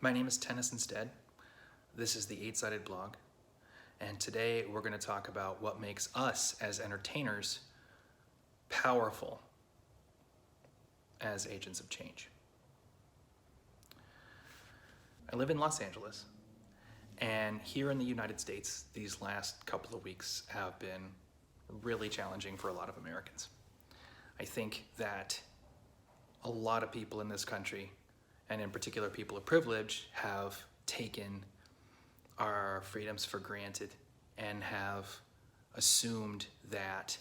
My name is Tennyson Stead. This is the Eight-Sided Blog, and today we're going to talk about what makes us as entertainers powerful as agents of change. I live in Los Angeles, and here in the United States, these last couple of weeks have been really challenging for a lot of Americans. I think that a lot of people in this country, and in particular people of privilege, have taken our freedoms for granted and have assumed that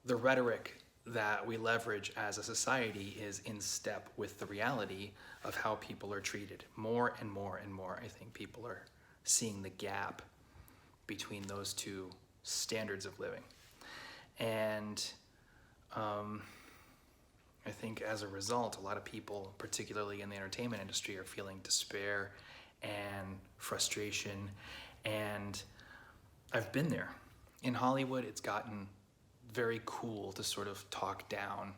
the rhetoric that we leverage as a society is in step with the reality of how people are treated. More and more and more, I think people are seeing the gap between those two standards of living. And I think as a result, a lot of people, particularly in the entertainment industry, are feeling despair and frustration. And I've been there. In Hollywood, it's gotten very cool to sort of talk down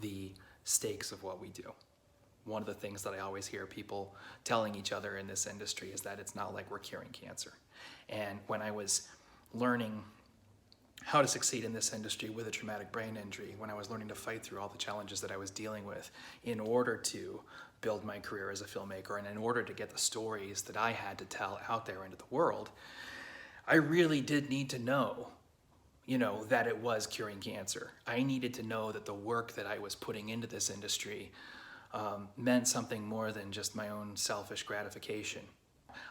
the stakes of what we do. One of the things that I always hear people telling each other in this industry is that it's not like we're curing cancer. And when I was learning how to succeed in this industry with a traumatic brain injury, when I was learning to fight through all the challenges that I was dealing with in order to build my career as a filmmaker and in order to get the stories that I had to tell out there into the world, I really did need to know, that it was curing cancer. I needed to know that the work that I was putting into this industry meant something more than just my own selfish gratification.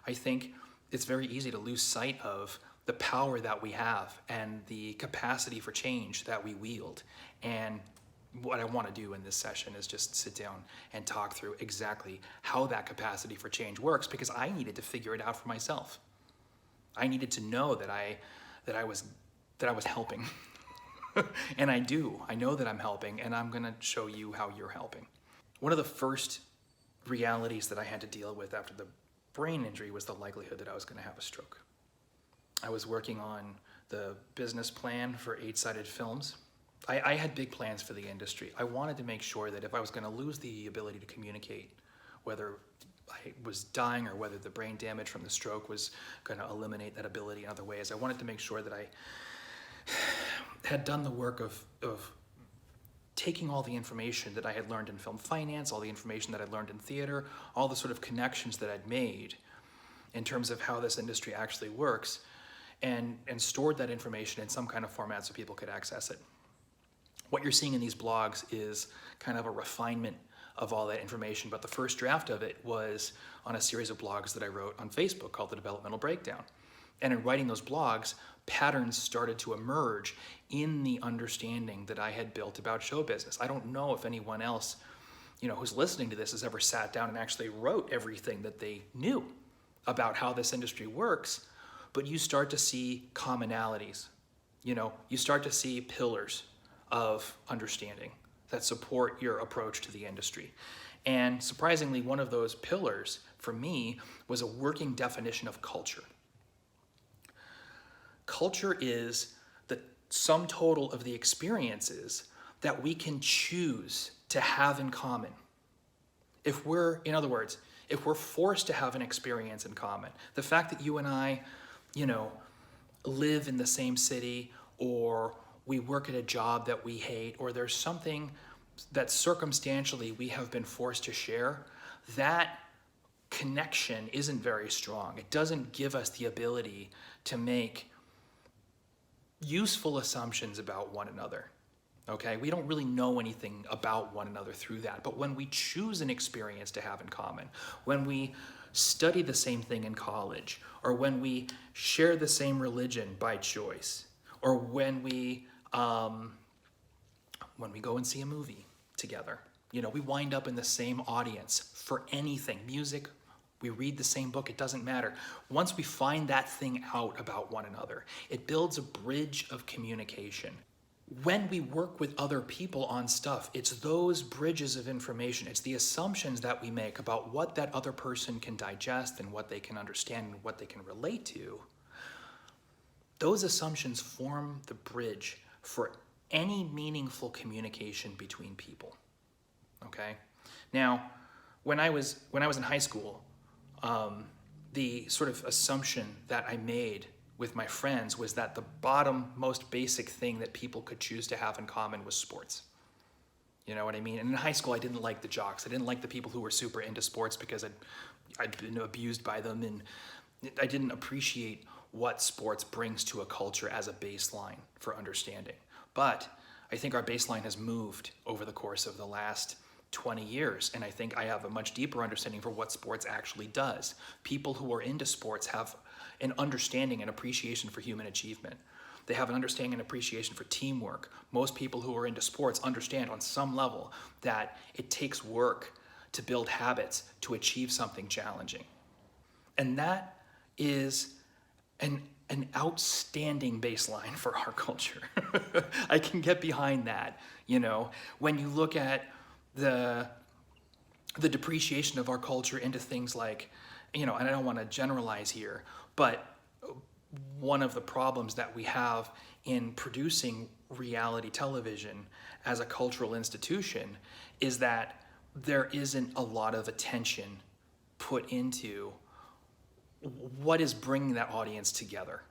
I think it's very easy to lose sight of the power that we have and the capacity for change that we wield. And what I want to do in this session is just sit down and talk through exactly how that capacity for change works, because I needed to figure it out for myself. I needed to know that I was helping. And I do. I know that I'm helping, and I'm going to show you how you're helping. One of the first realities that I had to deal with after the brain injury was the likelihood that I was going to have a stroke. I was working on the business plan for Eight-Sided Films. I had big plans for the industry. I wanted to make sure that if I was going to lose the ability to communicate, whether I was dying or whether the brain damage from the stroke was going to eliminate that ability in other ways, I wanted to make sure that I had done the work of taking all the information that I had learned in film finance, all the information that I'd learned in theater, all the sort of connections that I'd made in terms of how this industry actually works, and stored that information in some kind of format so people could access it. What you're seeing in these blogs is kind of a refinement of all that information, but the first draft of it was on a series of blogs that I wrote on Facebook called The Developmental Breakdown. And in writing those blogs, patterns started to emerge in the understanding that I had built about show business. I don't know if anyone else, who's listening to this has ever sat down and actually wrote everything that they knew about how this industry works, but you start to see commonalities. You start to see pillars of understanding that support your approach to the industry. And surprisingly, one of those pillars for me was a working definition of culture. Culture is the sum total of the experiences that we can choose to have in common. In other words, if we're forced to have an experience in common, the fact that you and I, live in the same city, or we work at a job that we hate, or there's something that circumstantially we have been forced to share, that connection isn't very strong. It doesn't give us the ability to make useful assumptions about one another. Okay, we don't really know anything about one another through that. But when we choose an experience to have in common, when we study the same thing in college, or when we share the same religion by choice, or when we go and see a movie together, we wind up in the same audience for anything, music, we read the same book, it doesn't matter. Once we find that thing out about one another, it builds a bridge of communication. When we work with other people on stuff, it's those bridges of information, it's the assumptions that we make about what that other person can digest and what they can understand and what they can relate to. Those assumptions form the bridge for any meaningful communication between people, okay? Now, When I was in high school, the sort of assumption that I made with my friends was that the bottom most basic thing that people could choose to have in common was sports. You know what I mean? And in high school, I didn't like the jocks. I didn't like the people who were super into sports because I'd been abused by them, and I didn't appreciate what sports brings to a culture as a baseline for understanding. But I think our baseline has moved over the course of the last 20 years, and I think I have a much deeper understanding for what sports actually does. People who are into sports have an understanding and appreciation for human achievement. They have an understanding and appreciation for teamwork. Most people who are into sports understand on some level that it takes work to build habits to achieve something challenging. And that is an outstanding baseline for our culture. I can get behind that. You know, when you look at the depreciation of our culture into things like, you know, and I don't want to generalize here, but one of the problems that we have in producing reality television as a cultural institution is that there isn't a lot of attention put into what is bringing that audience together,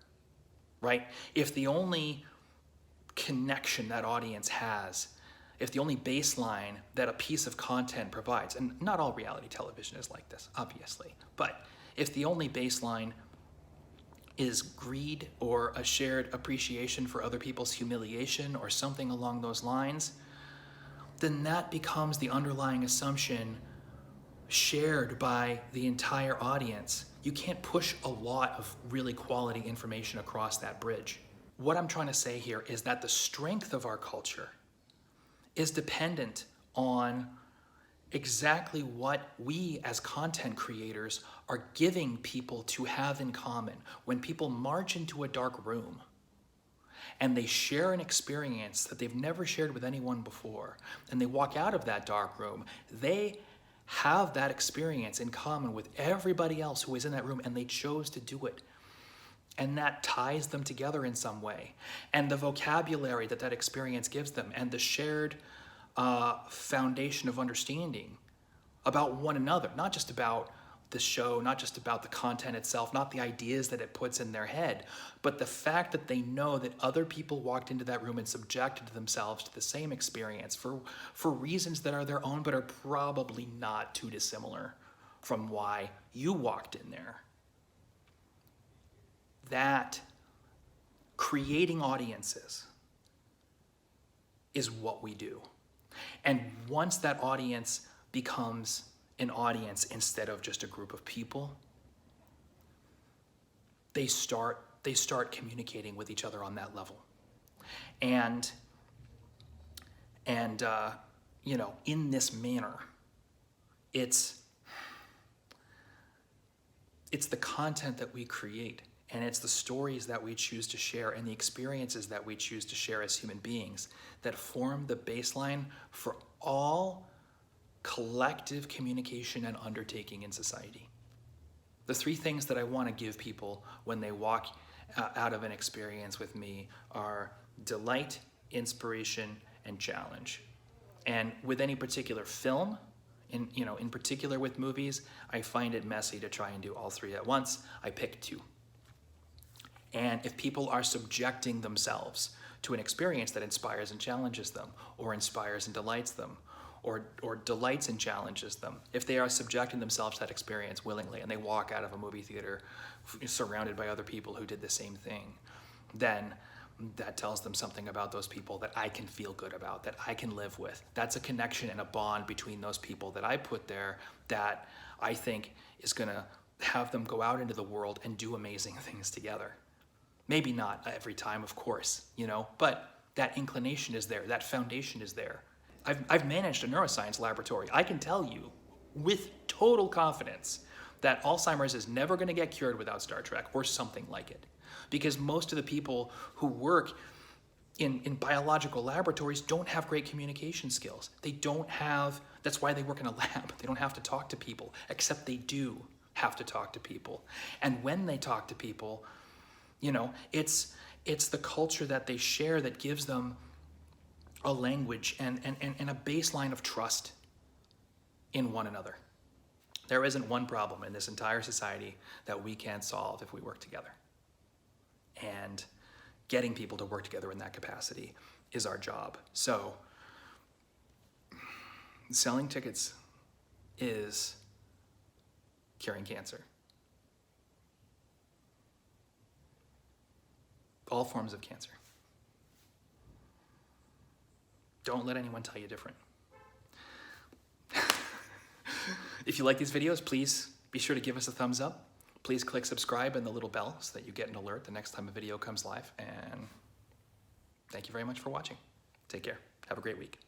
right? If the only connection that audience has, if the only baseline that a piece of content provides, and not all reality television is like this, obviously, but if the only baseline is greed or a shared appreciation for other people's humiliation or something along those lines, then that becomes the underlying assumption shared by the entire audience. You can't push a lot of really quality information across that bridge. What I'm trying to say here is that the strength of our culture is dependent on exactly what we as content creators are giving people to have in common. When people march into a dark room and they share an experience that they've never shared with anyone before, and they walk out of that dark room, they have that experience in common with everybody else who is in that room, and they chose to do it. And that ties them together in some way. And the vocabulary that that experience gives them, and the shared foundation of understanding about one another, not just about the show, not just about the content itself, not the ideas that it puts in their head, but the fact that they know that other people walked into that room and subjected themselves to the same experience for reasons that are their own, but are probably not too dissimilar from why you walked in there. That creating audiences is what we do. And once that audience becomes an audience instead of just a group of people, they start communicating with each other on that level. And you know, in this manner, it's the content that we create, and it's the stories that we choose to share and the experiences that we choose to share as human beings that form the baseline for all collective communication and undertaking in society. The three things that I want to give people when they walk out of an experience with me are delight, inspiration, and challenge. And with any particular film, in particular with movies, I find it messy to try and do all three at once. I pick two. And if people are subjecting themselves to an experience that inspires and challenges them, or inspires and delights them, or delights and challenges them, if they are subjecting themselves to that experience willingly and they walk out of a movie theater surrounded by other people who did the same thing, then that tells them something about those people that I can feel good about, that I can live with. That's a connection and a bond between those people that I put there that I think is gonna have them go out into the world and do amazing things together. Maybe not every time, of course, but that inclination is there, that foundation is there. I've managed a neuroscience laboratory. I can tell you with total confidence that Alzheimer's is never going to get cured without Star Trek or something like it. Because most of the people who work in biological laboratories don't have great communication skills. That's why they work in a lab. They don't have to talk to people, except they do have to talk to people. And when they talk to people, it's the culture that they share that gives them a language and a baseline of trust in one another. There isn't one problem in this entire society that we can't solve if we work together. And getting people to work together in that capacity is our job. So selling tickets is curing cancer. All forms of cancer. Don't let anyone tell you different. If you like these videos, please be sure to give us a thumbs up. Please click subscribe and the little bell so that you get an alert the next time a video comes live. And thank you very much for watching. Take care. Have a great week.